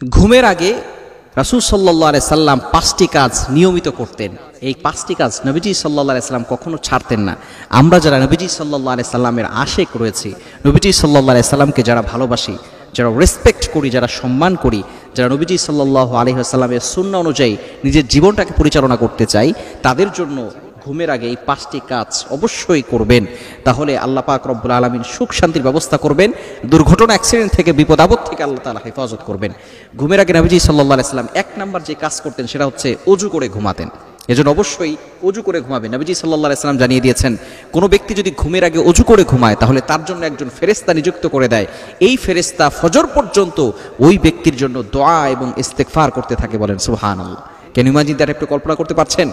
ঘুমের আগে রাসূল সাল্লাল্লাহু আলাইহি সাল্লাম 5টি কাজ নিয়মিত করতেন। এই 5টি কাজ নবীজি সাল্লাল্লাহু আলাইহি সাল্লাম কখনো ছাড়তেন না। আমরা যারা নবীজি সাল্লাল্লাহু আলাইহি সাল্লামের আশিক রয়েছি, নবীজি সাল্লাল্লাহু আলাইহি সাল্লামকে যারা ভালোবাসি, যারা রেসপেক্ট করি, যারা সম্মান করি, যারা নবীজি সাল্লাল্লাহু আলাইহি সাল্লামের সুন্নাহ অনুযায়ী নিজের জীবনটাকে পরিচালনা করতে চাই, তাদের জন্য ঘুমের আগে এই 5টি কাজ অবশ্যই করবেন। তাহলে আল্লাহ পাক রব্বুল আলামিন সুখ শান্তির ব্যবস্থা করবেন, দুর্ঘটনা অ্যাক্সিডেন্ট থেকে, বিপদ আপদ থেকে আল্লাহ তাআলা হেফাজত করবেন। ঘুমের আগে নবীজি সাল্লাল্লাহু আলাইহি সাল্লাম 1 নাম্বার যে কাজ করতেন সেটা হচ্ছে ওযু করে ঘুমাতেন। এজন্য অবশ্যই ওযু করে ঘুমাবেন। নবীজি সাল্লাল্লাহু আলাইহি সাল্লাম জানিয়ে দিয়েছেন, কোনো ব্যক্তি যদি ঘুমের আগে ওযু করে ঘুমায় তাহলে তার জন্য একজন ফেরেশতা নিযুক্ত করে দেয়। এই ফেরেশতা ফজর পর্যন্ত ওই ব্যক্তির জন্য দোয়া এবং ইস্তেগফার করতে থাকে। বলেন সুবহানাল্লাহ। Can you imagine that? একটু কল্পনা করতে পারছেন?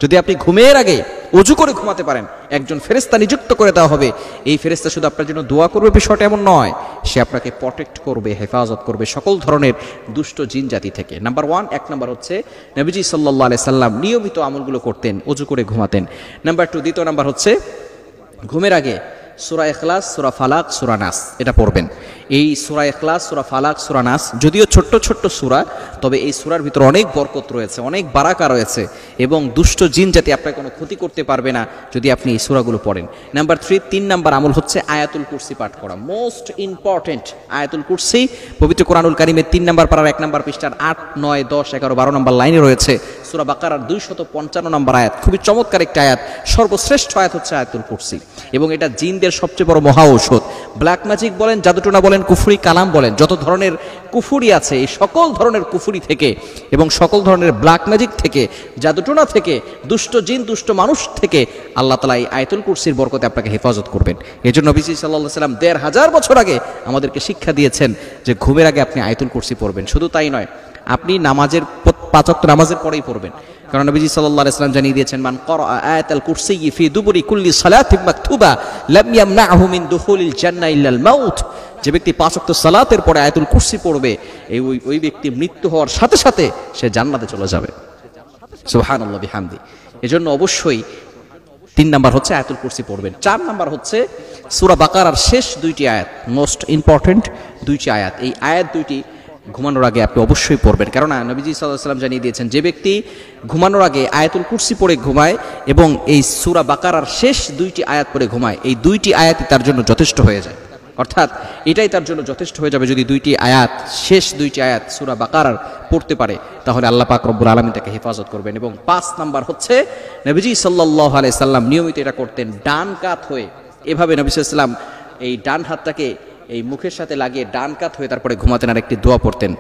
যদি আপনি ঘুমের আগে ওযু করে ঘুমাতে পারেন, একজন ফেরেশতা নিযুক্ত করে দেওয়া হবে। এই ফেরেশতা শুধু আপনার জন্য দোয়া করবে বিষয়টা এমন নয়, সে আপনাকে প্রটেক্ট করবে, হেফাজত করবে সকল ধরনের দুষ্ট জিন জাতি থেকে। নাম্বার 1, 1 নাম্বার হচ্ছে নবীজি সাল্লাল্লাহু আলাইহি সাল্লাম নিয়মিত আমলগুলো করতেন, ওযু করে ঘুমাতেন। নাম্বার 2, দ্বিতীয় নাম্বার হচ্ছে ঘুমের আগে সূরা ইখলাস, সূরা ফালাক, সূরা নাস এটা পড়বেন। এই সূরা ইখলাস, সূরা ফালাক, সূরা নাস যদিও ছোট্ট ছোট্ট সূরা, তবে এই সূরার ভিতর অনেক বরকত রয়েছে, অনেক বারাকা রয়েছে এবং দুষ্ট জিন জাতি আপনার কোনো ক্ষতি করতে পারবে না যদি আপনি এই সূরাগুলো পড়েন। নাম্বার 3 নাম্বার আমল হচ্ছে আয়াতুল কুরসি পাঠ করা। মোস্ট ইম্পর্টেন্ট আয়াতুল কুরসি পবিত্র কোরআনুল কারীমের 3 নাম্বার পারার 1 নাম্বার পৃষ্ঠার 8, 9, 10, 11, 12 নাম্বার লাইনে রয়েছে। সূরা বাকারার 255 নাম্বার আয়াত, খুবই চমৎকার একটা আয়াত। সর্বশ্রেষ্ঠ আয়াত হচ্ছে আয়াতুল কুরসি এবং এটা জিনদের সবচেয়ে বড় মহা ঔষধ। ব্ল্যাক ম্যাজিক বলেন, জাদুটোনা বলেন, কুফরি কালাম বলেন, যত ধরনের কুফরি আছে এই সকল ধরনের কুফরি থেকে এবং সকল ধরনের ব্ল্যাক ম্যাজিক থেকে, জাদুটোনা থেকে, দুষ্ট জিন দুষ্ট মানুষ থেকে আল্লাহ তাআলা এই আয়াতুল কুরসির বরকতে আপনাকে হেফাজত করবেন। এজন্য নবী সাল্লাল্লাহু আলাইহি সাল্লাম 1500 বছর আগে আমাদেরকে শিক্ষা দিয়েছেন যে ঘুমের আগে আপনি আয়াতুল কুরসি পড়বেন। শুধু তাই নয়, আপনি নামাজের 5 ওয়াক্ত নামাজের পরেই পড়বেন। কারণ নবীজি সাল্লাল্লাহু আলাইহি সাল্লাম জানিয়ে দিয়েছেন, মান ক্বারা আয়াতাল কুরসি ফি দুবুরি কুল্লি সালাতিন মাকতুবা লাম ইয়ামনাহু মিন দুখুলিল জান্নাহ ইল্লাল মাউত। যে ব্যক্তি 5 ওয়াক্ত সালাতের পরে আয়াতুল কুরসি পড়বে, ওই ব্যক্তি মৃত্যু হওয়ার সাথে সাথে সে জান্নাতে চলে যাবে। সুবহানাল্লাহ বিহামদি। এজন্য অবশ্যই 3 নাম্বার হচ্ছে আয়াতুল কুরসি পড়বেন। 4 নাম্বার হচ্ছে সূরা বাকারার শেষ 2টি আয়াত, মোস্ট ইম্পর্টেন্ট 2টি আয়াত। এই আয়াত 2টি ঘুমানোর আগে আপনি অবশ্যই পড়বেন। কারণ নবীজি সাল্লাল্লাহু আলাইহি সাল্লাম জানিয়ে দিয়েছেন, যে ব্যক্তি ঘুমানোর আগে আয়াতুল কুরসি পড়ে ঘুমায় এবং এই সূরা বাকারার শেষ 2টি আয়াত পড়ে ঘুমায়, এই 2টি আয়াতই তার জন্য যথেষ্ট হয়ে যায়। অর্থাৎ এটাই তার জন্য যথেষ্ট হয়ে যাবে। যদি 2টি আয়াত, শেষ 2টি আয়াত সূরা বাকারার পড়তে পারে, তাহলে আল্লাহ পাক রব্বুল আলামিন তাকে হেফাজত করবেন। এবং 5 নাম্বার হচ্ছে নবীজি সাল্লাল্লাহু আলাইহি সাল্লাম নিয়মিত এটা করতেন, ডান কাত হয়ে। এভাবে নবী সাল্লাল্লাহু আলাইহি সাল্লাম এই ডান হাতটাকে এই মুখের সাথে লাগিয়ে ডান কাত হয়ে তারপরে ঘুমাতেন আর একটি দোয়া পড়তেন,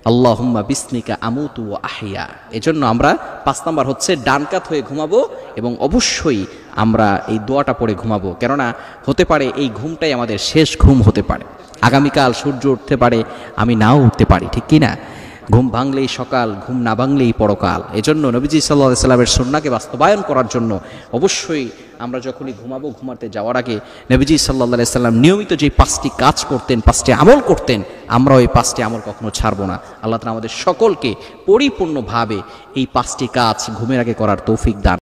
আল্লাহুম্মা বিসমিকা আমুতু ওয়া আহইয়া। এজন্য আমরা 5 নাম্বার হচ্ছে ডান কাত হয়ে ঘুমাবো এবং অবশ্যই আমরা এই দোয়াটা পড়ে ঘুমাবো। কেননা হতে পারে এই ঘুমটাই আমাদের শেষ ঘুম হতে পারে। আগামীকাল সূর্য উঠতে পারে, আমি নাও উঠতে পারি, ঠিক কি না? ঘুম ভাঙলেই সকাল, ঘুম না ভাঙলেই পরকাল। এজন্য নবীজি সাল্লাল্লাহু আলাইহি সাল্লামের সুন্নাহকে বাস্তবায়ন করার জন্য অবশ্যই আমরা যখনই ঘুমাবো, ঘুমাতে যাওয়ার আগে নবীজি সাল্লাল্লাহু আলাইহি সাল্লাম নিয়মিত যে 5টি কাজ করতেন, 5টি আমল করতেন, আমরা ওই 5টি আমল কখনো ছাড়বো না। আল্লাহ তাআলা আমাদের সকলকে পরিপূর্ণভাবে এই 5টি কাজ ঘুমের আগে করার তৌফিক দান